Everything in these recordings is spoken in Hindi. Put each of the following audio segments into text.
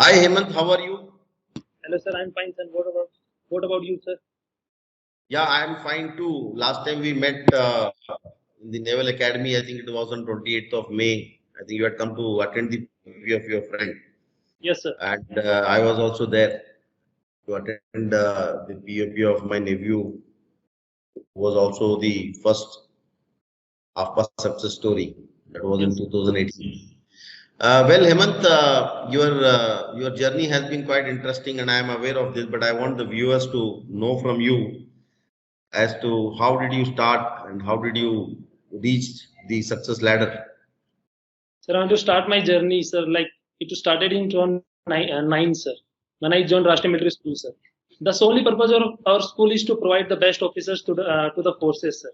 Hi Hemant, how are you? Hello, sir. I'm fine, sir. What about you, sir? Yeah, I am fine too. Last time we met in the Naval Academy, I think it was on 28th of May. I think you had come to attend the POP of your friend, Yes, sir. and I was also there to attend the POP of my nephew, who was also the first half-past success story. That was in Yes. 2018. Well, Hemant, your journey has been quite interesting, and I am aware of this. But I want the viewers to know from you as to how did you start and how did you reach the success ladder. Sir, I want to start my journey, sir. Like it started in 2009, sir, when I joined Rashtriya Military School, sir. The solely purpose of our school is to provide the best officers to the forces, sir.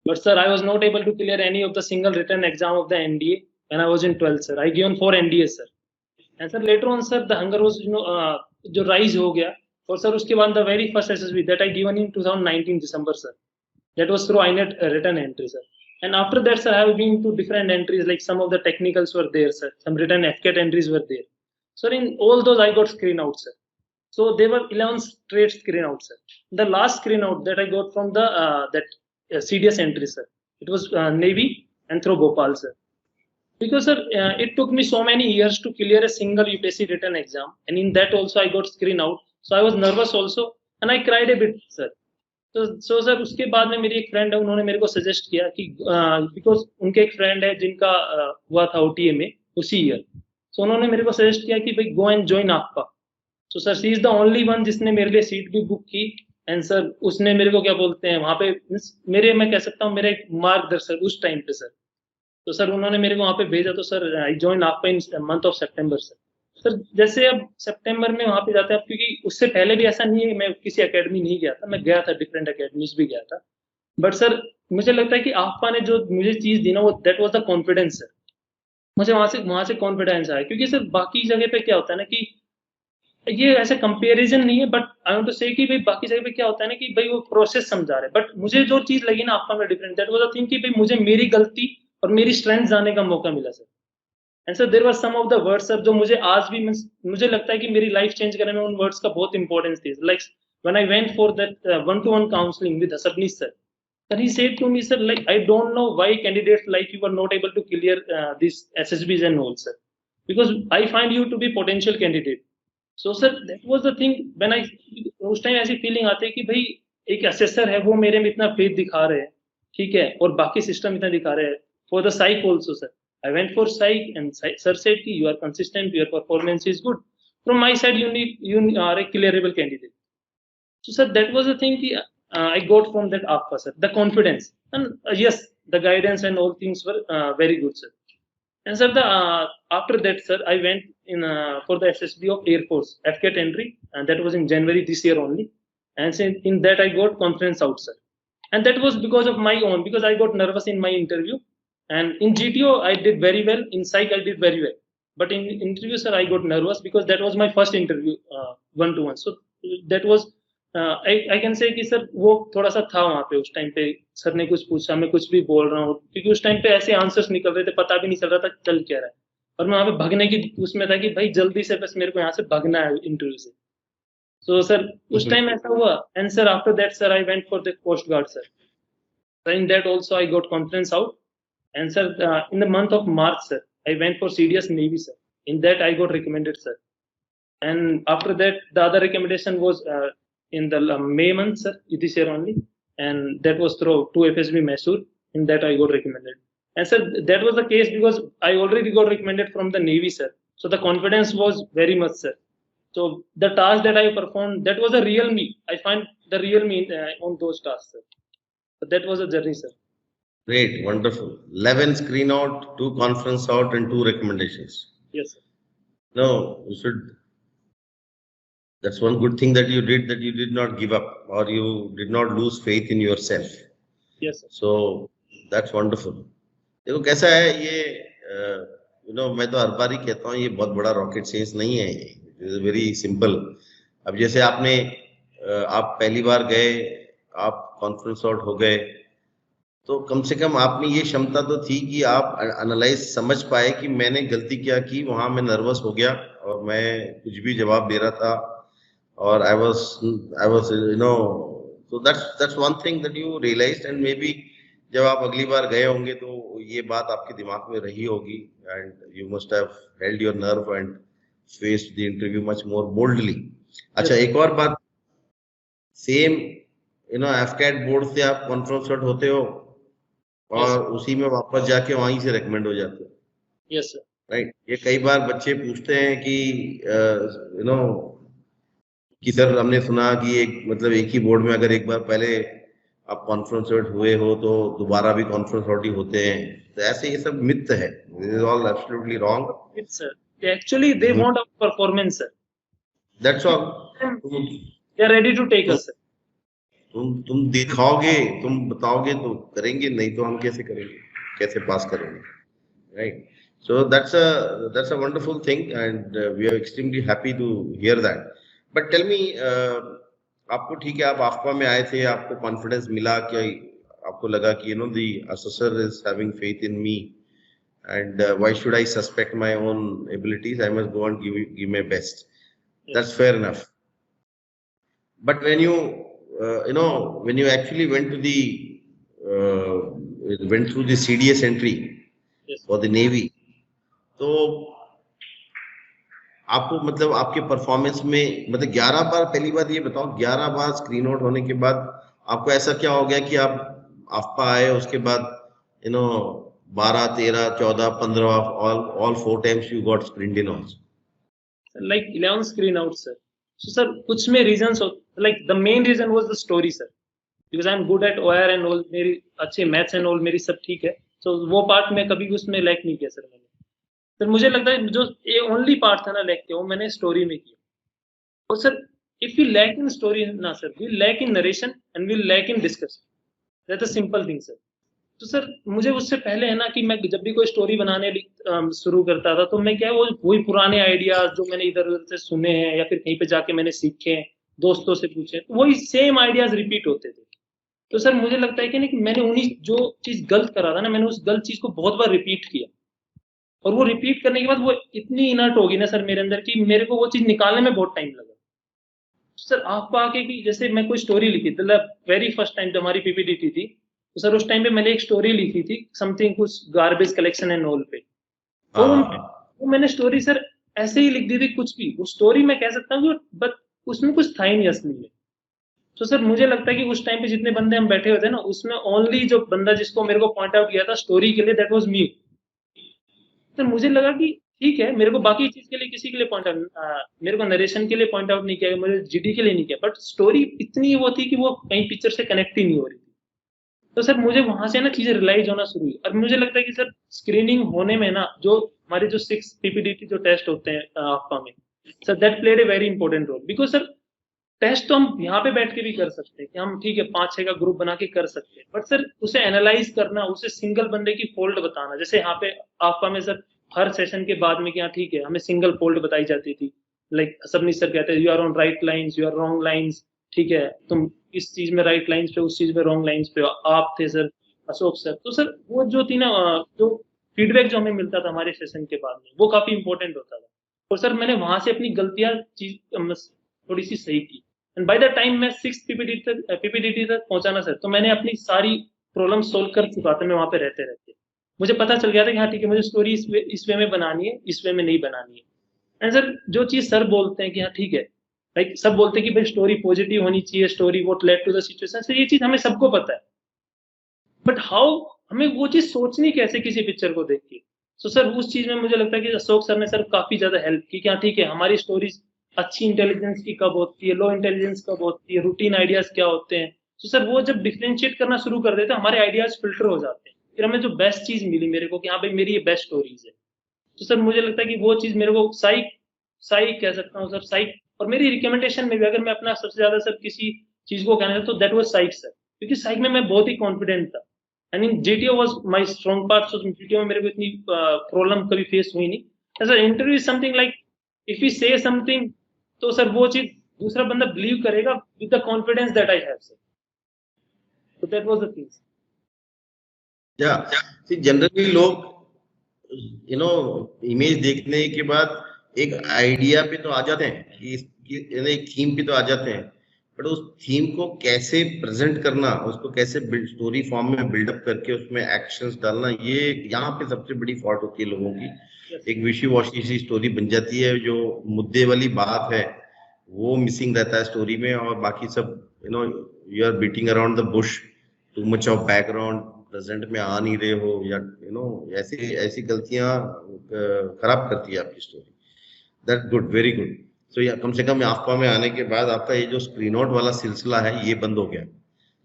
But sir, I was not able to clear any of the single written exam of the NDA when I was in 12th, sir. I given 4 NDA, sir. And sir, later on, sir, the hunger was, जो rise हो गया. और सर उसके बाद the very first SSB that I given in 2019 December, sir. That was through INET written entry, sir. And after that, sir, I have been to different entries, like some of the technicals were there, sir. Some written FCAT entries were there. So in all those, I got screen out, sir. So there were 11 straight screen out, sir. The last screen out that I got from the that CDS entry, sir. It was Navy and through Bhopal, sir. Because sir, it took me so many years to clear a single UPSC written exam, and in that also I got screen out. So I was nervous also, and I cried a bit, sir. तो सर उसके बाद में मेरी एक फ्रेंड है, उन्होंने मेरे को सजेस्ट किया कि बिकॉज उनके एक फ्रेंड है जिनका हुआ था ओटीए में उसी ईयर. सो उन्होंने मेरे को सजेस्ट किया कि भाई गो एंड ज्वाइन आपका. So sir she is the only one जिसने मेरे लिए सीट भी बुक की. एंड सर उसने मेरे को क्या बोलते हैं वहां पे मेरे मैं कह सकता हूँ मेरे एक मार्गदर्शक उस टाइम पे सर. तो सर उन्होंने मेरे को वहां पे भेजा. तो सर आई ज्वाइन आपका इन month of September sir. Sir जैसे अब सितंबर में वहां पे जाते हैं, अब क्योंकि उससे पहले भी ऐसा नहीं है मैं किसी एकेडमी नहीं गया था, मैं गया था डिफरेंट एकेडमीज भी गया था. बट सर मुझे लगता है कि आपा ने जो मुझे चीज दी ना वो that was the confidence sir. मुझे वहां से कॉन्फिडेंस आया, क्योंकि सर बाकी जगह पे क्या होता है ना कि ये ऐसे कंपैरिजन नहीं है, बट आई वांट टू से कि भाई बाकी जगह पे क्या होता है ना कि भाई वो प्रोसेस समझा रहे, बट मुझे जो चीज लगी ना आपका में different that was the thing कि भाई मुझे मेरी गलती और मेरी स्ट्रेंथ जानने का मौका मिला sir. And sir there were some of the words sir जो मुझे आज भी मुझे लगता है कि मेरी लाइफ चेंज करने में उन वर्ड्स का बहुत इंपॉर्टेंस थी. Like when I went for that one to one counselling with Hasbanish sir. Sir, he said to me, sir, like, I don't know why candidates like you were not able to clear these SSBs and all, sir. Because I find you to be potential candidate. So, sir, that was the thing when I, उस टाइम ऐसी फीलिंग आती है कि भाई एक असेसर है वो मेरे में इतना फेथ दिखा रहे हैं, ठीक है, और बाकी सिस्टम इतना दिखा रहे हैं. For the psych also sir, I went for psych and sir said कि you are consistent, your performance is good, from my side you are a clearable candidate. So, sir, that was the thing I got from that APA, sir. The confidence. And yes, the guidance and all things were very good, sir. And sir, after that, sir, I went in for the SSB of Air Force, FCAT entry, and that was in January this year only. And so in that, I got conference out, sir. And that was because of my own, because I got nervous in my interview. And in GTO, I did very well. In Psych, I did very well. But in interview, sir, I got nervous because that was my first interview, one to one. So that was I can say कि सर वो थोड़ा सा था वहां पे उस टाइम पे. सर ने कुछ पूछा, मैं कुछ भी बोल रहा हूँ, क्योंकि उस टाइम पे ऐसे आंसर्स निकल रहे थे, पता भी नहीं चल रहा था चल क्या रहा है. और मैं वहां पे भागने की उसमें था कि भाई जल्दी से बस मेरे को यहाँ से भागना है इंटरव्यू से. सो सर उस टाइम ऐसा हुआ. And sir after that sir I went for the coast guard sir. In that also I got confidence out. And sir in the month of March sir I went for CDS navy sir. In that I got recommended sir. And after that the other recommendation was in the May month sir, this year only. And that was through 2FSB Mysore. In that I got recommended. And sir that was the case because I already got recommended from the Navy sir. So the confidence was very much sir. So the task that I performed, that was a real me. I find the real me on those tasks sir. So that was a journey sir. Great, wonderful. 11 screen out, 2 conference out, and 2 recommendations. Yes sir. No, you should. That's one good thing that you did not give up or you did not lose faith in yourself. Yes sir. So that's wonderful. देखो कैसा है ये मैं तो हर बार ही कहता हूँ ये बहुत बड़ा रॉकेट साइंस नहीं है, इट इज वेरी सिंपल. अब जैसे आपने आप पहली बार गए, आप कॉन्फ्रेंस आउट हो गए, तो कम से कम आप में ये क्षमता तो थी कि आप एनालाइज समझ पाए कि मैंने गलती क्या की, वहां मैं नर्वस हो गया और मैं कुछ भी जवाब दे रहा था, और I was so that's one thing that you realized, and maybe जब आप अगली बार गए होंगे तो ये बात आपके दिमाग में रही होगी, and you must have held your nerve and faced the interview much more boldly. अच्छा, Yes, एक और बात, सेम एफकैट बोर्ड से आप कॉन्फ्रेंस होते हो yes, और उसी में वापस जाके वहीं से रेकमेंड हो जाते हो, yes, sir. राइट? ये कई बार बच्चे पूछते हैं कि नो कि सर हमने सुना कि एक मतलब एक ही बोर्ड में अगर एक बार पहले आप कॉन्फ्रेंस हुए हो तो दोबारा भी कॉन्फ्रेंस होते हैं, तो ऐसे ये सब मिथ है, this is all absolutely wrong. It's actually they want our performance, sir. That's all. And तुम they are ready to take तुम us, sir. तुम दिखाओगे, तुम बताओगे तो करेंगे, नहीं तो हम कैसे करेंगे, कैसे पास करेंगे, right? So that's a wonderful thing, and we are extremely happy to hear that. But tell me, आपको ठीक है, आप आफ्पा में आए थे, आपको कॉन्फिडेंस मिला कि आपको लगा कि the assessor is having faith in me, and why should I suspect my own abilities? I must go and give my best. That's Yes, fair enough. But when when you actually went through the CDS entry yes. for the Navy, तो आपको मतलब आपके परफॉर्मेंस में मतलब 11 बार, पहली बात ये बताओ, 11 बार स्क्रीन आउट होने के बाद आपको ऐसा क्या हो गया कि आप आफ्पा आए, उसके बाद 12 13 14 15 all 4 times you got screened in also? Like 11 screen out, sir. So, sir, कुछ में reasons हो, like the main reason was the story, sir. Because I'm good at OR and all, मेरी अच्छे मैथ्स एंड ऑल मेरी सब ठीक है, so वो पार्ट में कभी उसमें लैक नहीं किया सर मैंने। सर मुझे लगता है जो ये ओनली पार्ट था ना लैक किया, वो मैंने स्टोरी में किया। और sir if you lack in story ना sir, we lack in narration and we lack in discussion, that's a simple thing sir. तो सर मुझे उससे पहले है ना कि मैं जब भी कोई स्टोरी बनाने शुरू करता था तो मैं क्या है वो वही पुराने आइडियाज जो मैंने इधर उधर से सुने हैं या फिर कहीं पे जाके मैंने सीखे हैं, दोस्तों से पूछे, तो वही सेम आइडियाज रिपीट होते थे। तो सर मुझे लगता है कि नहीं कि मैंने उन्हीं जो चीज गलत करा था ना, मैंने उस गलत चीज को बहुत बार रिपीट किया, और वो रिपीट करने के बाद वो इतनी इनर्ट होगी ना सर मेरे अंदर कि मेरे को वो चीज निकालने में बहुत टाइम लगा। सर आपको आके कि जैसे मैं कोई स्टोरी लिखी, मतलब वेरी फर्स्ट टाइम जब हमारी पीपीडीटी थी, तो सर उस टाइम पे मैंने एक स्टोरी लिखी थी समथिंग कुछ गार्बेज कलेक्शन एंड ऑल पे। तो हाँ, वो मैंने स्टोरी सर ऐसे ही लिख दी थी, कुछ भी वो स्टोरी मैं कह सकता हूँ, बट उसमें कुछ था ही नहीं असली में। तो सर मुझे लगता है कि उस टाइम पे जितने बंदे हम बैठे हुए थे ना, उसमें ओनली जो बंदा जिसको मेरे को पॉइंट आउट किया था स्टोरी के लिए, दैट वाज मी। तो मुझे लगा कि ठीक है, मेरे को बाकी चीज के लिए किसी के लिए पॉइंट आउट, मेरे को नरेशन के लिए पॉइंट आउट नहीं किया, मेरे जीडी के लिए नहीं किया, बट स्टोरी इतनी वो थी कि वो कहीं पिक्चर से कनेक्ट ही नहीं हो रही थी। तो सर मुझे वहां से ना चीजें रियलाइज होना शुरू हुई, और मुझे लगता है कि सर स्क्रीनिंग होने में ना जो हमारे जो 6 पीपीडीटी जो टेस्ट होते हैं आपका में, sir that played a very important role, because sir test तो हम यहाँ पे बैठ के भी कर सकते हैं कि हम ठीक है 5-6 का ग्रुप बना के कर सकते हैं, बट सर उसे एनालाइज करना, उसे सिंगल बंदे की फोल्ड बताना, जैसे यहाँ पे आपका में सर हर सेशन के बाद में क्या ठीक है हमें सिंगल फोल्ड बताई जाती थी, लाइक सबनी सर कहते हैं you are on right lines, you are wrong lines, ठीक है तुम इस चीज में राइट लाइंस पे, उस चीज में रॉन्ग लाइंस पे आप थे सर, अशोक सर। तो सर वो जो थी ना जो फीडबैक जो हमें मिलता था हमारे सेशन के बाद में, वो काफी इंपॉर्टेंट होता था। और सर मैंने वहां से अपनी गलतियां चीज थोड़ी सी सही की, एंड बाय द टाइम मैं 6 पीपीडीटी तक पहुंचा ना सर, तो मैंने अपनी सारी प्रॉब्लम सोल्व कर चुका था मैं वहां पे रहते रहते। मुझे पता चल गया था कि हाँ ठीक है मुझे स्टोरी इस वे में बनानी है, इस वे में नहीं बनानी है। एंड सर जो चीज सर बोलते हैं कि हाँ ठीक है, लाइक सब बोलते हैं कि भाई स्टोरी पॉजिटिव होनी चाहिए, story what led to the situation, sir ये चीज हमें सबको पता है, बट हाउ हमें वो चीज सोचनी कैसे किसी पिक्चर को देख के। सो सर उस चीज में मुझे लगता है कि अशोक सर ने सर काफी ज्यादा हेल्प की, क्या ठीक है हमारी स्टोरीज अच्छी इंटेलिजेंस की कब होती है, लो इंटेलिजेंस कब होती है, रूटीन आइडियाज क्या होते हैं। तो सर वो जब डिफ्रेंशिएट करना शुरू कर देते हैं, हमारे आइडियाज फिल्टर हो जाते हैं, फिर हमें जो बेस्ट चीज मिली मेरे को कि हाँ भाई मेरी ये बेस्ट स्टोरीज है। तो सर मुझे लगता है कि वो चीज मेरे को साइक साइक कह सकता हूँ सर, साइक। और मेरी रिकमेंडेशन में भी अगर मैं अपना सबसे ज्यादा सर किसी चीज को कहना चाहता तो दैट वाज साइक सर, क्योंकि साइक में मैं बहुत ही कॉन्फिडेंट था। I mean GTO was my strong part, so GTO में मेरे को इतनी प्रॉब्लम कभी फेस हुई नहीं। Sir interview is something like if you से समथिंग, तो सर वो चीज दूसरा बंदा बिलीव करेगा with the confidence that I have sir. So that was the thing. या जनरली लोग इमेज देखने के बाद एक आइडिया पे तो आ जाते हैं कि एक थीम पे तो आ जाते हैं, बट उस थीम को कैसे प्रेजेंट करना, उसको कैसे स्टोरी फॉर्म में बिल्डअप करके उसमें एक्शंस डालना, ये यहाँ पे सबसे बड़ी फॉल्ट होती है लोगों की। एक विशी वॉशी सी स्टोरी बन जाती है, जो मुद्दे वाली बात है वो मिसिंग रहता है स्टोरी में, और बाकी सब you are beating around the bush, too much of background, present में आ नहीं रहे हो, या ऐसी ऐसी गलतियां खराब करती है आपकी story. That good, very good. So या कम से कम आफ्पा में आने के बाद आपका ये जो स्क्रीन आउट वाला सिलसिला है ये बंद हो गया।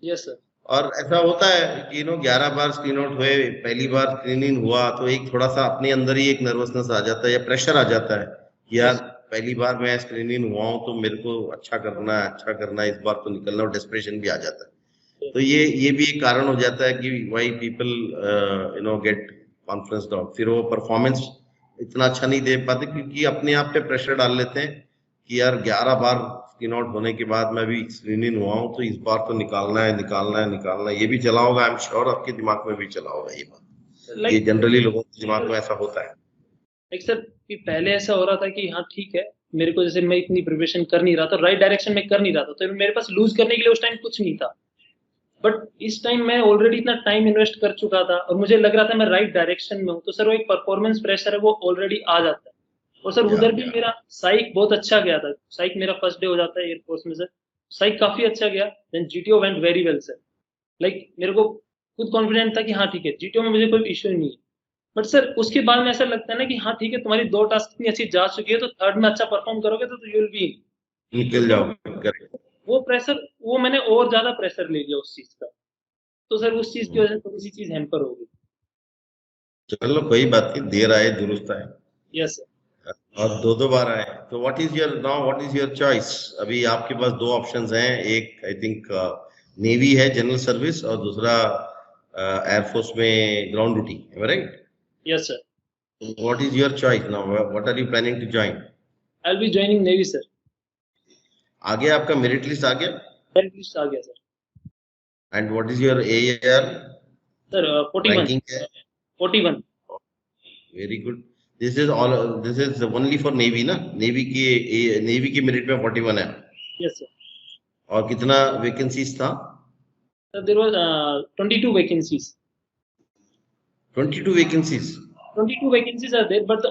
Yes sir. और ऐसा होता है कि 11 बार स्क्रीन आउट हुए, पहली बार स्क्रीनिंग हुआ तो एक थोड़ा सा अपने अंदर ही एक नर्वसनेस आ जाता है या प्रेशर आ जाता है कि यार पहली बार मैं स्क्रीनिंग हुआ हूँ तो मेरे को अच्छा करना है, अच्छा करना है, इस बार तो निकलना, और डेस्परेशन भी आ जाता है। तो ये भी एक कारण हो जाता है कि why people get confidence down, फिर वो परफॉर्मेंस इतना अच्छा नहीं दे पाते क्योंकि अपने आप पे प्रेशर डाल लेते हैं कि यार 11 बार स्क्रीन आउट होने के बाद मैं भी स्क्रीनिंग हुआ हूँ तो इस बार तो निकालना है, निकालना है, निकालना है। ये भी चला होगा, आई एम श्योर आपके दिमाग में भी चला होगा ये बात। ये जनरली लोगों के दिमाग में ऐसा होता है। लाइक सर कि पहले ऐसा हो रहा था कि हाँ ठीक है, मेरे को जैसे मैं इतनी प्रिपरेशन कर नहीं रहा था, राइट डायरेक्शन में कर नहीं रहा था, तो मेरे पास लूज करने के लिए उस टाइम कुछ नहीं था। बट इस टाइम मैं ऑलरेडी इतना टाइम इन्वेस्ट कर चुका था और मुझे लग रहा था मैं राइट डायरेक्शन में हूँ, तो सर वो एक परफॉर्मेंस प्रेशर है वो ऑलरेडी आ जाता है। और सर उधर भी मेरा साइक बहुत अच्छा गया था, साइक मेरा फर्स्ट डे हो जाता है एयरफोर्स में सर, साइक काफी अच्छा गया। Then GTO went very well sir. Like मेरे को खुद कॉन्फिडेंट था कि हाँ ठीक है, जीटीओ में मुझे कोई इश्यू नहीं है। बट सर उसके बाद में ऐसा लगता है ना कि हाँ ठीक है, तुम्हारी 2 टास्क इतनी अच्छी जा चुकी है, तो थर्ड में अच्छा परफॉर्म करोगे तो यू विल बी निकल जाओगे। वो प्रेशर, वो मैंने और ज्यादा प्रेशर ले लिया उस चीज का, तो सर उस चीज की वजह से थोड़ी सी चीज हैम्पर हो गई। चलो कोई बात नहीं, देर आए दुरुस्त आए। Yes sir. और दो बार आए तो व्हाट इज योर चॉइस? अभी आपके पास दो ऑप्शंस हैं, एक आई थिंक नेवी है जनरल सर्विस, और दूसरा एयरफोर्स में ground duty, right? Yes sir. What is your choice now? What are you planning to join? I will be joining navy sir. आ गया आपका मेरिट लिस्ट आ गया? मेरिट लिस्ट आ गया sir. And what is your AR sir 41। Ranking है? 41। Very good. This is only for navy ना? नेवी की मेरिट में 41 है। Yes sir. और कितना वैकेंसीज था? Sir there was 22 vacancies. 22 vacancies? 22 vacancies are there, but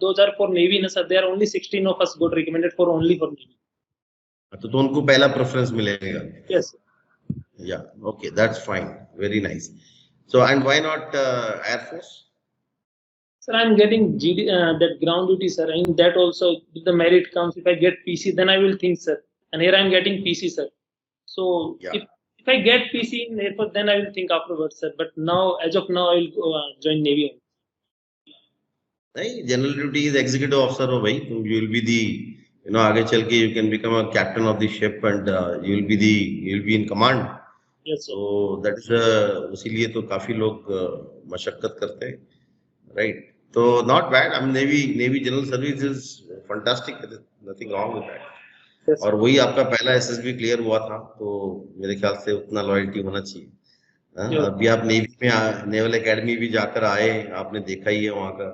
those are for Navy, na sir. There are only 16 of us got recommended for only for Navy. तो उनको पहला प्रेफरेंस मिलेगा? Yes. Yeah, okay, that's fine. Very nice. So, and why not Air Force? Sir, I'm getting that ground duty, sir. In that also, if the merit comes, if I get PC, then I will think, sir. And here I'm getting PC, sir. So Yeah. if I get PC in Air Force, then I will think afterwards, sir. But now, as of now, I will go, join Navy. नहीं, general duty is executive officer हो भाई तुम, यू विल बी दी, आगे चल के you can become a captain of the ship and you will be in command. Yes, sir. तो दैट इज, इसीलिए तो काफी लोग मशक्कत करते हैं, राइट? तो not bad. I mean navy general service is fantastic, nothing wrong with that. Yes, और वही आपका पहला एसएसबी क्लियर हुआ था, तो मेरे ख्याल से उतना लॉयल्टी होना चाहिए। हाँ, Yes. अभी आप नेवी में, नेवल एकेडमी भी जाकर आए, आपने देखा ही है वहाँ का,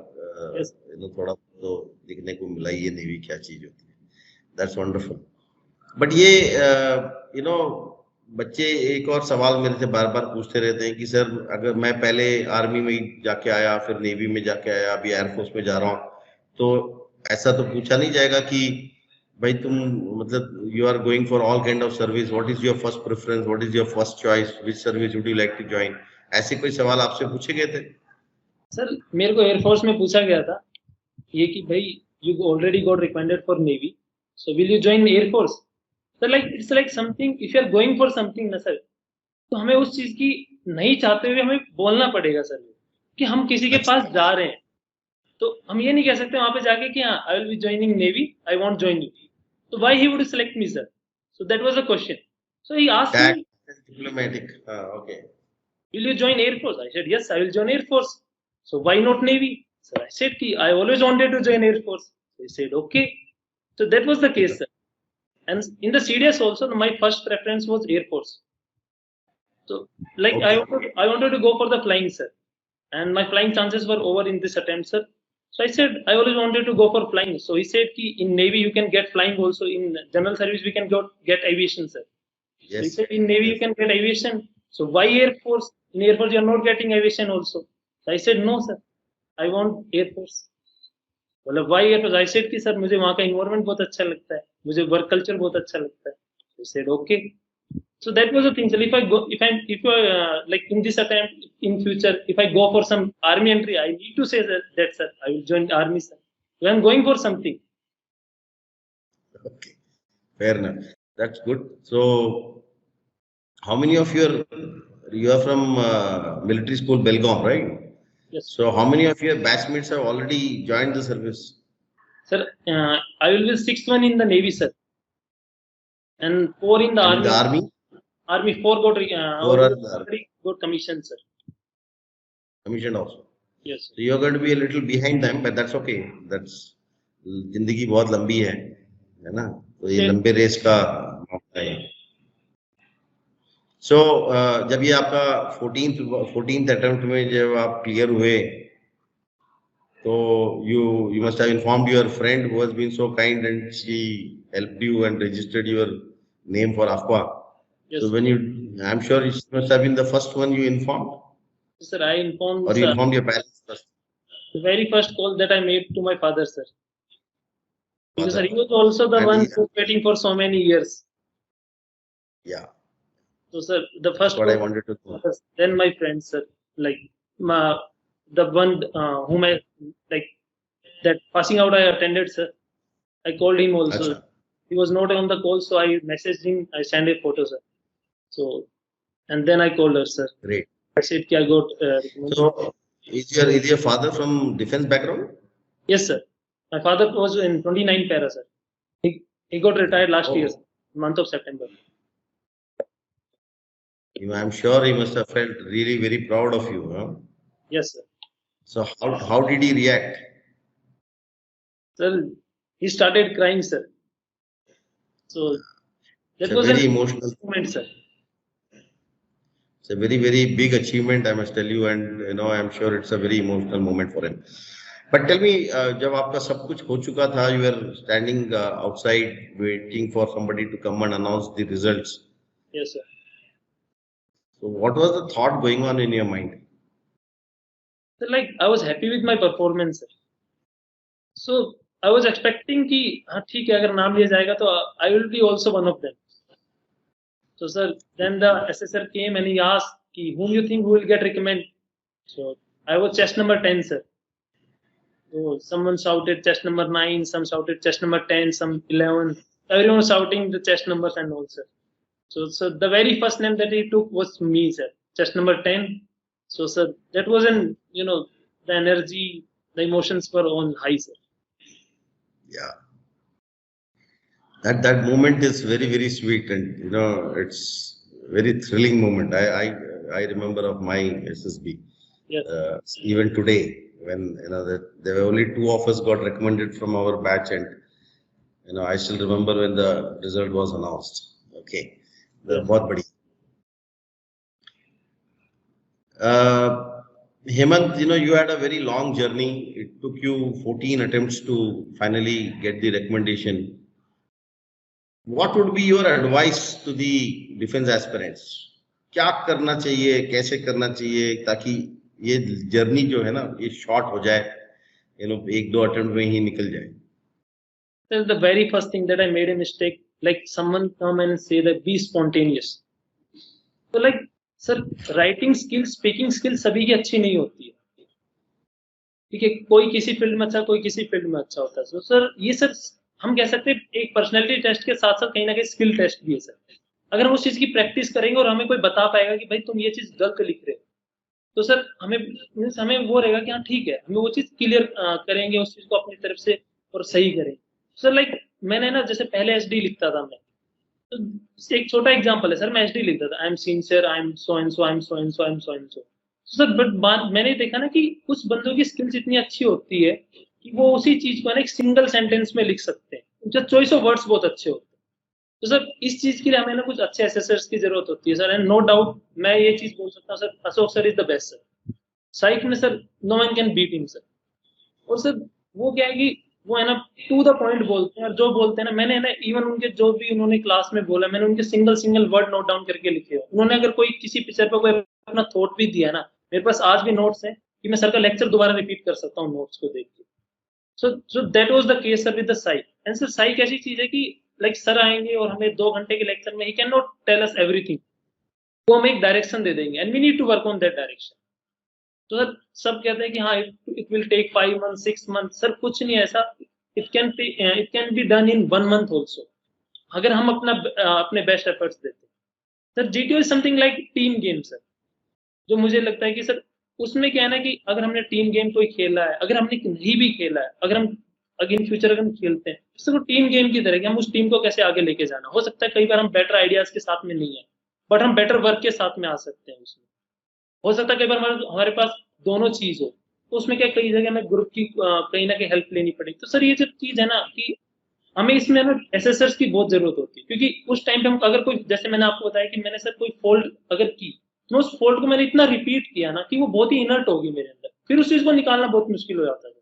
Yes. थोड़ा तो देखने को मिला ही है नेवी क्या चीज होती है। That's wonderful. बट ये बच्चे एक और सवाल मेरे से बार बार पूछते रहते हैं कि सर अगर मैं पहले आर्मी में जाके आया, फिर नेवी में जाके आया, अभी एयरफोर्स में जा रहा हूँ, तो ऐसा तो पूछा नहीं जाएगा कि भाई तुम मतलब you are going for all kind of service, what is your first preference, what is your first choice, which service would you like to join? ऐसे कोई सवाल आपसे पूछे गए थे? सर मेरे को एयरफोर्स में पूछा गया था ये कि भाई you already got recommended for navy, so will you join air force? Sir like it's like something, if you are going for something ना सर, तो हमें उस चीज की नहीं चाहते हुए हमें बोलना पड़ेगा सर कि हम किसी के पास जा रहे हैं। तो हम ये नहीं कह सकते वहां पे जाके कि हाँ I will be joining navy, I want join you, तो why he would select me sir? So that was the question. So he asked me, diplomatic, okay, will you join air force? I said yes, I will join air force. So why not navy? So I said I always wanted to join air force. They said okay. So that was the case, sir. And in the CDS also, my first preference was air force. So like Okay. I wanted to go for the flying, sir, and my flying chances were over in this attempt, sir. So I said I always wanted to go for flying. So he said ki in Navy you can get flying also. In general service we can get aviation, sir. So he Yes. said in Navy you Yes. can get aviation. So why Air Force? In Air Force you are not getting aviation also. So I said no, sir. I want Air Force. बोला why air force I said कि सर मुझे वहाँ का इन्वायरमेंट बहुत अच्छा लगता है, मुझे वर्क कल्चर बहुत अच्छा लगता है. I said okay. So that was the thing. So if I like in this attempt in future, if I go for some army entry, I need to say that sir, I will join the army, sir. So I'm going for something. Okay. Fair enough. That's good. So, how many of you are from military school Belgaum, right? Yes, So, how many of your batchmates have already joined the service? sir. I will be sixth one in the Navy, sir, and four in the And in the army. army? Army four got Four are in the army. already got commission, sir. Commissioned also. Yes, So, you're going to be a little behind them, but that's okay. That's जिंदगी बहुत लंबी है ना? तो ये लंबे रेस का मौका है. So, जब ये आपका 14th attempt में जब आप क्लियर हुए, तो you must have informed your friend who has been so kind and she helped you and registered your name for AFPA. yes. So I'm sure it must have been the first one you informed, Sir, I informed, or you sir, informed your parents first. the very first call that I made to my father, sir. Because sir, Father. he was also the And one he- who was waiting for so many years. Yeah, So, sir, the that's first what I call, wanted to know. then my friends, sir, like the one whom I like that passing out I attended, sir. I called him also. Acha. He was not on the call, so I messaged him. I sent a photo, sir. So, and then I called her, sir. Great. I said, I got recommended. So, is your father from defense background? Yes, sir. My father was in 29 para, sir. He got retired last year, month of September. I'm sure he must have felt really very proud of you. Huh? Yes, sir. So, how did he react? Sir, he started crying, sir. So that It's a was very an emotional. moment, sir. It's a very, very big achievement, I must tell you, and I'm sure it's a very emotional moment for him. But tell me, जब आपका सब कुछ हो चुका था, you were standing outside waiting for somebody to come and announce the results. Yes, sir. So, what was the thought going on in your mind? So like I was happy with my performance, sir. So I was expecting कि हाँ ठीक है अगर नाम लिया जाएगा तो I will be also one of them. So sir, then the assessor came and he asked कि whom you think who will get recommend. So I was chest number 10, sir. So someone shouted chest number 9, some shouted chest number 10, some 11. Everyone was shouting the chest numbers and all, sir. So the very first name that he took was me, sir. Chest number 10. So sir, that wasn't the energy, the emotions were on high, sir. Yeah. That moment is very, very sweet, and it's very thrilling moment. I remember of my SSB. Yes. Even today, when that there were only two of us got recommended from our batch, and I still remember when the result was announced. Okay, बहुत बढ़िया. Hemant, you had a very long journey. It took you 14 attempts to finally get the recommendation. What would be your advice to the defense aspirants? क्या करना चाहिए, कैसे करना चाहिए ताकि ये जर्नी जो है ना ये शॉर्ट हो जाए, एक दो अटेम्प्ट में ही निकल जाए. That's the very first thing that I made a mistake. Like someone come and say that be spontaneous. So like sir, writing skills, speaking skills सभी की अच्छी नहीं होती है. ठीक है, कोई किसी फील्ड में अच्छा, कोई किसी फील्ड में अच्छा होता है. So sir, ये सर हम कह सकते हैं एक पर्सनैलिटी टेस्ट के साथ साथ कहीं ना कहीं स्किल टेस्ट भी है सर. अगर हम उस चीज की प्रैक्टिस करेंगे और हमें कोई बता पाएगा कि भाई तुम ये चीज गलत लिख रहे हो, तो सर हमें वो रहेगा कि हाँ ठीक है, हमें वो चीज क्लियर करेंगे उस चीज को अपनी तरफ से और सही करेंगे. सर लाइक मैंने ना जैसे पहले एसडी लिखता था मैं, तो एक छोटा एग्जांपल है सर, मैं एसडी लिखता था, I am sincere, I am so and so, I am so and so, I am so and so. Sir but मैंने देखा ना कि कुछ बंदों की स्किल्स इतनी अच्छी होती है कि वो उसी चीज को ना एक सिंगल सेंटेंस में लिख सकते हैं. जब चॉइस ऑफ वर्ड्स बहुत अच्छे होते हैं. तो सर इस चीज के लिए हमें ना कुछ अच्छे एसेसर्स की जरूरत होती है सर, एंड नो डाउट मैं ये चीज बोल सकता हूँ sir, Ashok sir is the best sir psych में sir, no one can beat him sir. और सर वो क्या है कि वो है ना टू द पॉइंट बोलते हैं, और जो बोलते हैं ना, मैंने है ना इवन उनके जो भी उन्होंने क्लास में बोला, मैंने उनके single single word note down करके लिखे हैं। उन्होंने अगर कोई किसी पिक्चर पर कोई अपना थॉट भी दिया ना, मेरे पास आज भी नोट्स हैं कि मैं सर का लेक्चर दोबारा रिपीट कर सकता हूँ नोट्स को देख के। So that was the case sir with the psych. And sir psych ऐसी चीज है कि लाइक सर आएंगे और हमें 2 घंटे के लेक्चर में ही can not tell us everything, वो हमें एक डायरेक्शन दे देंगे and we need to work on that direction. तो सर सब कहते हैं कि हाँ it will take 5 month 6 month, sir कुछ नहीं ऐसा, it can be done in 1 month also, अगर हम अपने बेस्ट एफर्ट्स देते हैं। Sir GTO is something like team game sir, जो मुझे लगता है कि सर उसमें क्या है ना कि अगर हमने टीम गेम कोई खेला है, अगर हमने नहीं भी खेला है, अगर हम इन फ्यूचर अगर हम खेलते हैं तो सर वो टीम गेम की तरह कि हम उस टीम को कैसे आगे लेके जाना। हो सकता है कई बार हम बेटर आइडियाज के साथ में नहीं है, बट हम बेटर वर्क के साथ में आ सकते हैं उसमें। हो सकता है कई बार हमारे पास दोनों चीज हो, तो उसमें क्या कई जगह हमें ग्रुप की कहीं ना कहीं हेल्प लेनी पड़ेगी। तो सर ये जो चीज है ना कि हमें इसमें ना एसेसर्स की बहुत जरूरत होती है, क्योंकि उस टाइम पे हम अगर कोई, जैसे मैंने आपको बताया कि मैंने सर कोई फॉल्ट अगर की, तो उस फॉल्ट को मैंने इतना रिपीट किया ना कि वो बहुत ही इनर्ट होगी मेरे अंदर, फिर उस चीज को निकालना बहुत मुश्किल हो जाता है।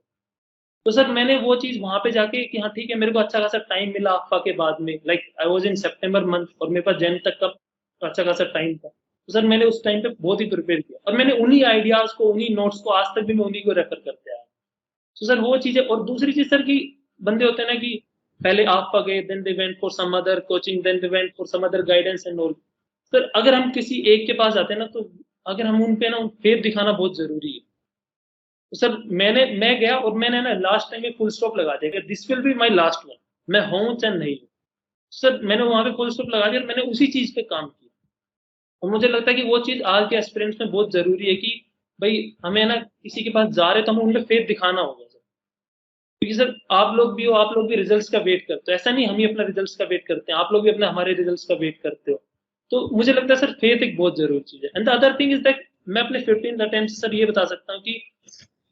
तो सर मैंने वो चीज वहां पे जाके कि हाँ ठीक है, मेरे को अच्छा खासा टाइम मिला आफा के बाद में, like I was in September month और मेरे पास जैन तक का अच्छा खासा टाइम था। तो सर मैंने उस टाइम पे बहुत ही प्रिपेयर किया और मैंने उन्हीं आइडियाज को, उन्हीं नोट्स को आज तक भी मैं उन्हीं को रेफर करते आया। तो सर वो चीजें, और दूसरी चीज सर कि बंदे होते हैं ना कि पहले आफा गए, then they went for some other coaching, then they went for some other guidance and all. Sir अगर हम किसी एक के पास जाते हैं ना, तो अगर हम उन पे ना फेथ दिखाना बहुत जरूरी है। तो सर मैं गया और मैंने ना लास्ट टाइम में फुल स्टॉप लगा दिया कि this will be my last one, मैं हूं चाहे नहीं हूं। सर मैंने वहां पे फुल स्टॉप लगा दिया और मैंने उसी चीज पे काम किया। और मुझे लगता है कि वो चीज आज के एस्पिरेंट्स में बहुत जरूरी है कि भाई हमें ना किसी के पास जा रहे तो हमें उनपे फेथ दिखाना होगा सर। क्योंकि सर आप लोग भी हो, आप लोग भी रिजल्ट्स का वेट करते हो, ऐसा नहीं हम ही अपना रिजल्ट्स का वेट करते हैं, आप लोग भी अपने हमारे रिजल्ट्स का वेट करते हो। तो मुझे लगता है सर फेथ एक बहुत जरूरी चीज है। And the other thing is that मैं अपने 15 अटेम्प्ट सर ये बता सकता हूँ कि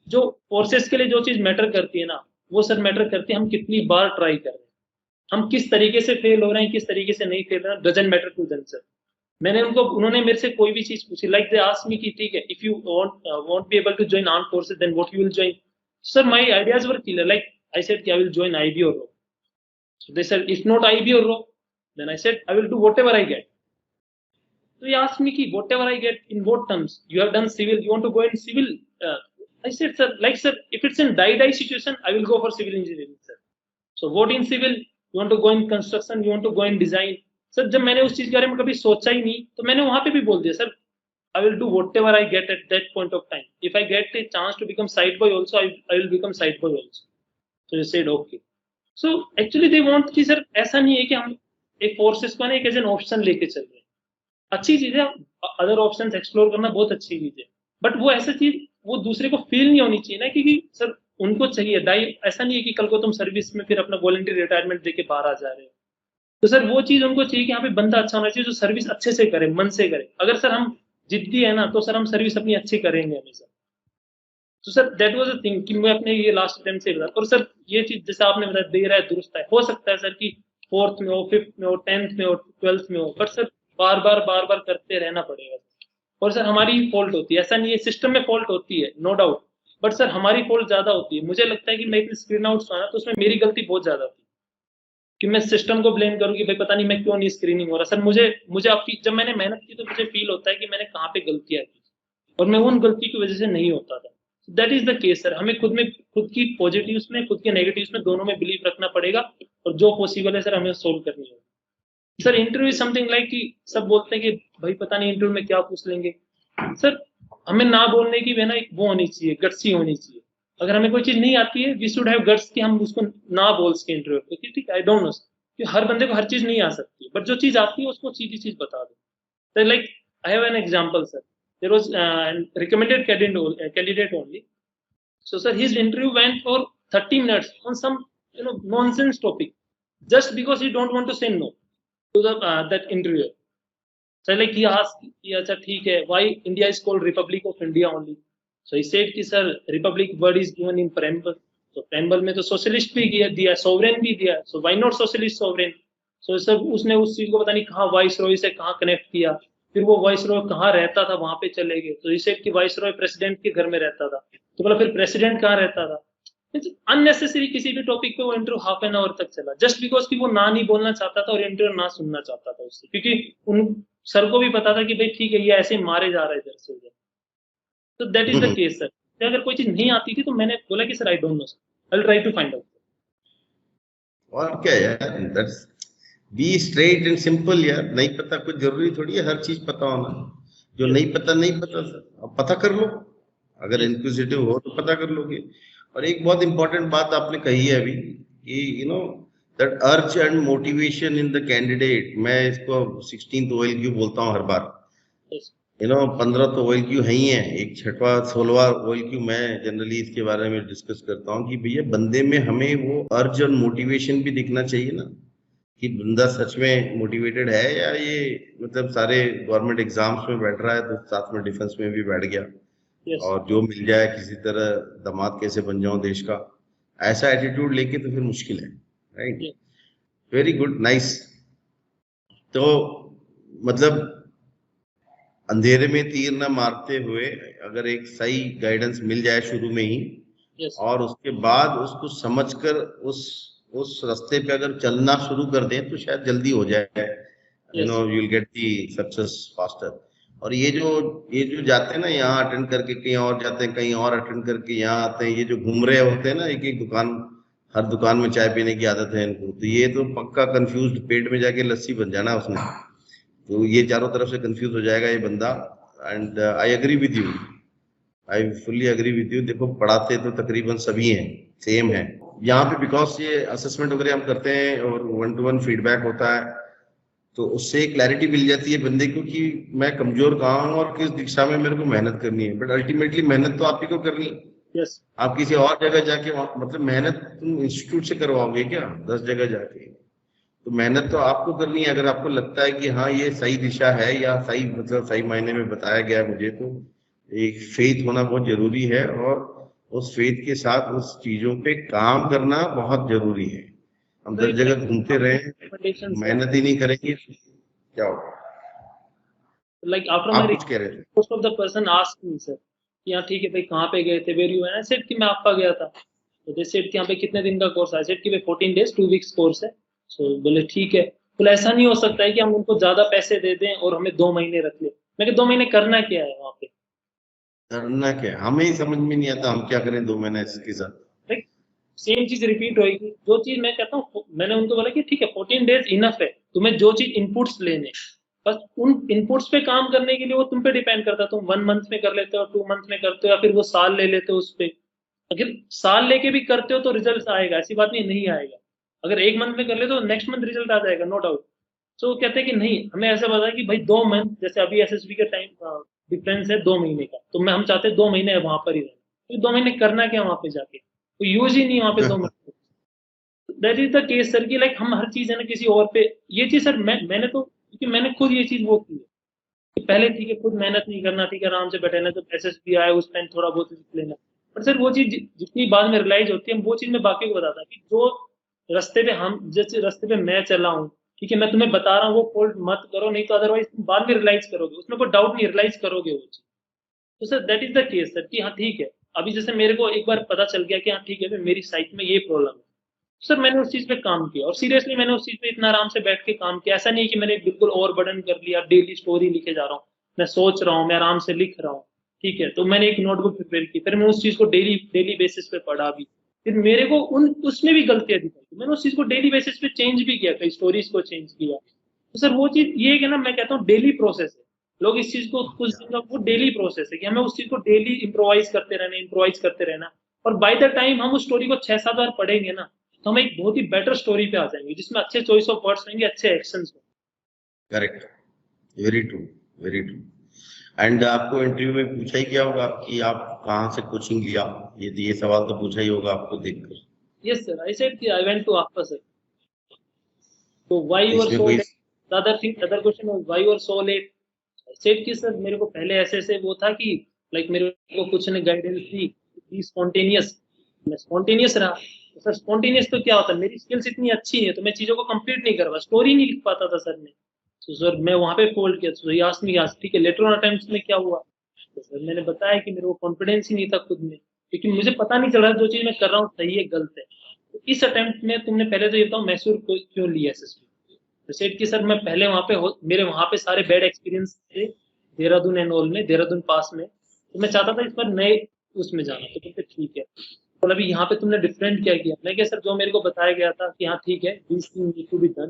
जो कोर्सेज के लिए जो चीज मैटर करती है ना, वो सर मैटर करती है हम कितनी बार ट्राई कर रहे हैं, हम किस तरीके से फेल हो रहे हैं, किस तरीके से नहीं फेल रहे हैं, doesn't matter to them sir. उन्होंने मेरे से कोई भी चीज पूछी, लाइक दे आस्क्ड मी कि ठीक है, if you want be able to join armed forces then what you will join. Sir my ideas were clear, like I said कि आई विल ज्वाइन आईबी और रो। So they said if not IB और रो, then I said I will do whatever I get. So he asked me, ki, whatever I get, in what terms? You have done civil, you want to go in civil? I said, sir, sir, if it's in die-die situation, I will go for civil engineering, sir. So what in civil? You want to go in construction, you want to go in design? Sir जब मैंने उस चीज के बारे में कभी सोचा ही नहीं, तो मैंने वहां पे भी बोल दिया sir, I will do whatever I get at that point of time. If I get a chance to become side boy also, I will become side boy also. So he said okay. So actually they want कि सर ऐसा नहीं है कि हम एक फोर्सेस को ना एक एज एन ऑप्शन लेके चल रहे हैं। अच्छी चीज है, अदर ऑप्शंस एक्सप्लोर करना बहुत अच्छी चीज है, बट वो ऐसा चीज वो दूसरे को फील नहीं होनी चाहिए ना, क्योंकि सर उनको चाहिए डाई, ऐसा नहीं है कि कल को तुम सर्विस में फिर अपना वॉलंटियर रिटायरमेंट देके बाहर आ जा रहे हो। तो सर वो चीज उनको चाहिए कि यहाँ पे बंदा अच्छा होना चाहिए जो सर्विस अच्छे से करे, मन से करे। अगर सर हम जिद्दी है ना, तो सर हम सर्विस अपनी अच्छी करेंगे हमेशा। तो sir that was a thing कि मैं अपने ये लास्ट अटेम्प्ट से बता। और सर ये चीज जैसे आपने बताया दे रहा है दुरुस्त है, हो सकता है सर कि 4th में हो, 5th में हो, 10th में हो, 12th में हो, बट सर बार बार करते रहना पड़ेगा। और सर हमारी ही फॉल्ट होती है, ऐसा नहीं है सिस्टम में फॉल्ट होती है, नो डाउट, बट सर हमारी फॉल्ट ज्यादा होती है। मुझे लगता है कि मैं इतने स्क्रीन आउट आना तो उसमें मेरी गलती बहुत ज्यादा थी कि मैं सिस्टम को ब्लेम करूँ कि भाई पता नहीं मैं क्यों नहीं स्क्रीनिंग हो रहा। सर मुझे मुझे आपकी जब मैंने मेहनत की तो मुझे फील होता है कि मैंने कहाँ पे गलतियां की और मैं उन गलती की वजह से नहीं होता था। That is the case sir, हमें खुद की पॉजिटिव्स में, खुद के नेगेटिव्स में, दोनों में बिलीव रखना पड़ेगा और जो पॉसिबल है सर हमें सोल्व करनी होगी। सर इंटरव्यू समथिंग लाइक कि सब बोलते हैं कि भाई पता नहीं इंटरव्यू में क्या पूछ लेंगे। सर हमें ना बोलने की ना एक वो होनी चाहिए, गट्सी होनी चाहिए। अगर हमें कोई चीज नहीं आती है, वी शुड हैव गट्स कि हम उसको ना बोल सके इंटरव्यू पे, ठीक है आई डोंट नो, कि हर बंदे को हर चीज नहीं आ सकती, बट जो चीज आती है उसको सीधी चीज बता दो। So like I have an example, sir. There was recommended candidate only. So sir, his interview went for 30 minutes on some nonsense topic, just because he don't want to say no to the that interviewer. So like he asked, "अच्छा ठीक है, why India is called Republic of India only?" So he said कि sir, Republic word is given in preamble. So preamble में तो socialist भी दिया, sovereign भी दिया, so why not socialist sovereign? So sir उसने उस चीज को पता नहीं कहाँ वाइस रॉय से कहाँ कनेक्ट किया, फिर वो वाइस रॉय कहाँ रहता था वहां पे चले गए, तो इसे कि वाइस रॉय प्रेसिडेंट के घर में रहता था, तो बोला फिर प्रेसिडेंट कहाँ रहता था। अननेसेसरी किसी भी टॉपिक पे वो इंटरव्यू हाफ एन आवर तक चला, जस्ट बिकॉज कि वो ना नहीं बोलना चाहता था और इंटरव्यू ना सुनना चाहता था उससे, क्योंकि उन सर को भी पता था कि भाई ठीक है ये ऐसे मारे जा रहा है इधर से उधर। तो that is the case sir. अगर कोई चीज नहीं आती थी तो मैंने बोला कि sir I don't know sir, I will try to find out. और क्या यार, that's be straight and simple यार। नहीं पता कुछ जरूरी थोड़ी है हर चीज पता होना। जो नहीं पता नहीं पता सर, अब पता कर लो। अगर इंक्विजिटिव हो तो पता कर लोगे। और एक बहुत इंपॉर्टेंट बात आपने कही है अभी कि दैट अर्ज and motivation in the candidate. मैं इसको 16th OLQ बोलता हूँ हर बार। 15 तो OLQ है ही है, एक 6वां 16वां OLQ मैं जनरली इसके बारे में डिस्कस करता हूँ कि भैया बंदे में हमें वो अर्ज और मोटिवेशन भी दिखना चाहिए ना, कि बंदा सच में मोटिवेटेड है या ये मतलब सारे गवर्नमेंट एग्जाम्स में बैठ रहा है तो साथ में डिफेंस में भी बैठ गया और जो मिल जाए किसी तरह दामाद कैसे बन जाऊं देश का, ऐसा एटीट्यूड लेके तो फिर मुश्किल है। Right, very good, nice. तो मतलब अंधेरे में तीर न मारते हुए अगर एक सही गाइडेंस मिल जाए शुरू में ही और उसके बाद उसको समझकर उस रास्ते पे अगर चलना शुरू कर दें तो शायद जल्दी हो जाए, you will get the success faster. और ये जो जाते हैं ना यहाँ अटेंड करके कहीं और जाते हैं, कहीं और अटेंड करके यहाँ आते हैं, ये जो घूम रहे होते हैं ना एक एक दुकान, हर दुकान में चाय पीने की आदत है इनको, तो ये तो पक्का कंफ्यूज, पेट में जाके लस्सी बन जाना उसने। तो ये चारों तरफ से कंफ्यूज हो जाएगा ये बंदा। And I agree with you, I fully agree with you. देखो पढ़ाते तो तकरीबन सभी हैं, सेम है यहाँ पे, बिकॉज ये असेसमेंट वगैरह हम करते हैं और 1-to-1 फीडबैक होता है, तो उससे क्लैरिटी मिल जाती है बंदे को कि मैं कमजोर कहाँ हूँ और किस दिशा में मेरे को मेहनत करनी है। बट अल्टीमेटली मेहनत तो आप ही को करनी है। आप किसी और जगह जाके मतलब मेहनत तुम इंस्टीट्यूट से करवाओगे क्या 10 जगह जाके? तो मेहनत तो आपको करनी है। अगर आपको लगता है कि हाँ ये सही दिशा है या सही मतलब सही मायने में बताया गया है मुझे, तो एक फेथ होना बहुत जरूरी है और उस फेथ के साथ उस चीजों पे काम करना बहुत जरूरी है। हम 10 जगह घूमते रहे, मेहनत ही नहीं करेंगे क्या होगा? लाइक आफ्टर आप माय कुछ कह रहे थे। Most of the person ask me sir कि हाँ ठीक है भाई कहाँ पे गए थे, वेर यू, आई सेड कि मैं आपका गया था, तो दे सेड कि यहाँ पे कितने दिन का कोर्स है, आई सेड कि भाई 14 days 2 weeks कोर्स है। सो बोले ठीक है। बोले ऐसा नहीं हो सकता है कि हम उनको ज्यादा पैसे दे दें और हमें 2 महीने रख ले। मैं 2 महीने करना क्या है वहाँ पे? करना क्या, हमें ही समझ में नहीं आता हम क्या करें 2 महीने इसके साथ। सेम चीज रिपीट होगी। जो चीज मैं कहता हूँ, मैंने उनको बोला कि ठीक है 14 days इनफ है, तुम्हें जो चीज इनपुट्स लेने, बस उन इनपुट्स पे काम करने के लिए वो तुम पे डिपेंड करता है। तुम 1 month में कर लेते हो, 2 month में करते हो, या फिर वो साल ले लेते हो उस पे। अगर साल लेके भी करते हो तो रिजल्ट आएगा, ऐसी बात नहीं आएगा। अगर 1 month में कर ले तो नेक्स्ट मंथ रिजल्ट आ जाएगा, नो डाउट। तो वो कहते हैं कि नहीं, हमें ऐसा पता है कि भाई 2 month, जैसे अभी एसएसबी का टाइम डिफरेंस है 2 महीने का, तो हम चाहते हैं 2 महीने वहां पर ही रहना। तो 2 महीने करना क्या वहां पे जाके, तो यूज ही नहीं वहां पे 2 महीने। That is the case sir, कि लाइक हम हर चीज है ना किसी और पे, ये चीज सर मैंने तो, क्योंकि मैंने खुद ये चीज वो की है कि पहले ठीक है खुद मेहनत नहीं करना, ठीक है आराम से बैठे ना, जब एसएसबी आए उस टाइम थोड़ा बहुत सीख लेना। बट सर वो चीज जितनी बाद में रियलाइज होती है, वो चीज मैं बाकी को बताता कि जो रास्ते पे हम, जिस रास्ते पे मैं चला हूँ, ठीक है मैं तुम्हें बता रहा हूँ वो फॉल्ट मत करो, नहीं तो अदरवाइज तुम बाद में रियलाइज करोगे, उसमें कोई डाउट नहीं, रियलाइज करोगे वो चीज। तो sir that is the case sir, कि हाँ ठीक है अभी जैसे मेरे को एक बार पता चल गया कि हाँ ठीक है मेरी साइट में ये प्रॉब्लम है, सर मैंने उस चीज पे काम किया और सीरियसली मैंने उस चीज पे इतना आराम से बैठ के काम किया। ऐसा नहीं कि मैंने बिल्कुल ओवर बर्डन कर लिया, डेली स्टोरी लिखे जा रहा हूँ, मैं सोच रहा हूँ, मैं आराम से लिख रहा हूँ, ठीक है तो मैंने एक नोटबुक प्रिपेयर की, फिर मैं उस चीज को डेली डेली बेसिस पे पढ़ा भी, फिर मेरे को उन उसमें भी गलतियां दिखाई, तो मैंने उस चीज को डेली बेसिस पे चेंज भी किया, कई स्टोरीज को चेंज किया। तो सर वो चीज ये है कि ना, मैं कहता हूँ डेली प्रोसेस है। लोग इस चीज को कुछ दिन का, वो डेली प्रोसेस है कि हमें उस चीज को डेली इम्प्रोवाइज करते रहना। और बाय द टाइम हम उस स्टोरी को 6-7 बार पढ़ेंगे ना, तो हम एक बहुत ही बेटर स्टोरी पे आ जाएंगे जिसमें अच्छे चॉइस ऑफ वर्ड्स होंगे, अच्छे एक्शंस होंगे। Correct, very true, very true. And आपको इंटरव्यू में पूछा ही क्या होगा कि आप कहाँ से कोचिंग लिया, ये सवाल तो पूछा ही होगा आपको देखकर। यस सर, आई सेड कि I went to after sir. तो व्हाई यू आर इसमें सो कोई late, the other question was why you are so late. I said कि सर मेरे को पहले ऐसे वो था कि लाइक मेरे को कुछ ने गाइडेंस दी, बी स्पॉन्टेनियस, मैं स्पॉन्टेनियस रहा। तो सर स्पॉन्टेनियस तो क्या होता है, मेरी स्किल्स इतनी अच्छी है तो मैं चीजों को कंप्लीट नहीं कर पाता, स्टोरी नहीं लिख पाता था सर मैं। तो सर मैं वहां पे फोल्ड किया, तो यास में यास ठीक है, लेटर ऑन अटेम्प्ट्स में क्या हुआ, तो सर मैंने बताया कि मेरे को कॉन्फिडेंस ही नहीं था खुद में, क्योंकि मुझे पता नहीं चल रहा जो चीज मैं कर रहा हूँ सही है गलत है। तो इस अटेम्प्ट में तुमने पहले तो ये बताओ मैसूर क्यों लिया एसएसबी। तो सेठ की सर मैं पहले वहां पे मेरे वहां पे सारे बैड एक्सपीरियंस थे, देहरादून एंड ऑल में, देहरादून पास में, तो मैं चाहता था इस बार नए उसमें जाना। तो बोलते ठीक है, तो अभी यहाँ पे तुमने डिफरेंट क्या किया, मैं क्या सर जो मेरे को बताया गया था कि हाँ ठीक है this thing need to be done,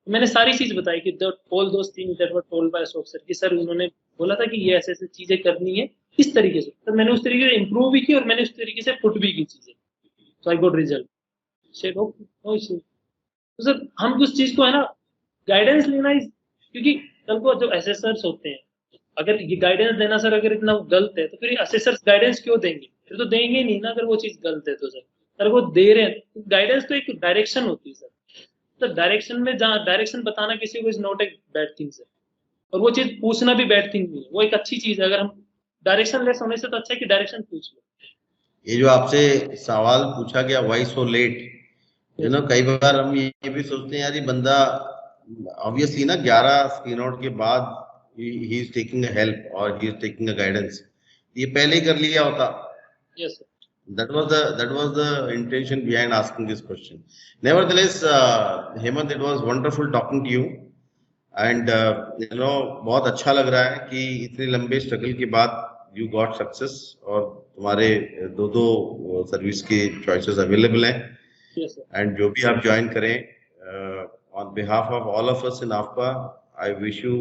तो मैंने सारी चीज बताई कि all those things that were told by officer कि सर उन्होंने बोला था कि ये ऐसे ऐसे चीजें करनी है इस तरीके से, तो मैंने उस तरीके से इंप्रूव भी की और मैंने उस तरीके से पुट भी की चीजें, so I got result. Said okay no issue. तो सर हम उस चीज को है ना गाइडेंस लेना क्योंकि कल को जो असेसर्स होते हैं, अगर ये गाइडेंस देना सर अगर इतना गलत है तो फिर असेसर्स गाइडेंस क्यों देंगे, फिर तो देंगे नहीं ना अगर वो चीज गलत है तो सर वो दे रहे हैं तो गाइडेंस तो एक डायरेक्शन होती है सर। तो डायरेक्शन में जहाँ डायरेक्शन बताना किसी को is not a bad thing sir, और वो चीज पूछना भी बैड थिंग नहीं है, वो एक अच्छी चीज है। अगर हम डायरेक्शन लेस होने से तो अच्छा है कि डायरेक्शन पूछ लो। ये जो आपसे सवाल पूछा गया व्हाई सो लेट, कई बार हम ये भी सोचते हैं यार ये बंदा ऑब्वियसली ना 11 स्क्रीन आउट के बाद he is taking a help और he is taking a guidance, ये पहले ही कर लिया होता। Yes sir. That was the intention behind asking this question. Nevertheless, Hemant, it was wonderful talking to you. And बहुत अच्छा लग रहा है कि इतने लंबे स्ट्रगल के बाद यू गॉट सक्सेस और तुम्हारे दो दो सर्विस के चॉइसेस अवेलेबल हैं। Yes sir. एंड जो भी आप ज्वाइन करें, on behalf of all of us in AFPA, I wish you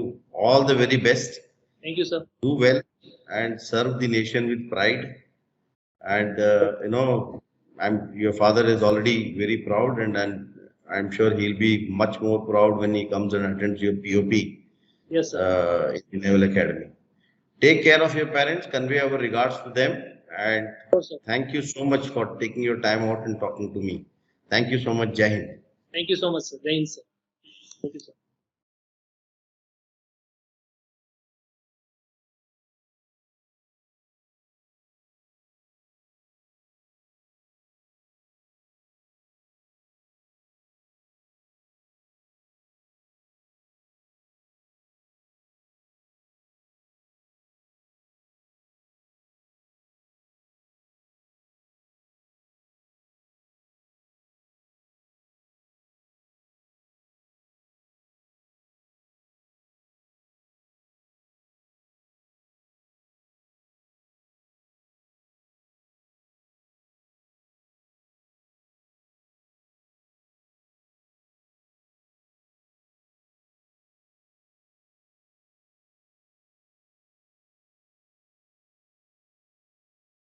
all the very best. Thank you sir. Do well and serve the nation with pride. And your father is already very proud, and I'm sure he'll be much more proud when he comes and attends your POP. Yes sir. In Naval Academy. Take care of your parents, convey our regards to them, and thank you so much for taking your time out and talking to me. Thank you so much. Jai Hind. Thank you so much sir. Jai Hind sir. Thank you sir.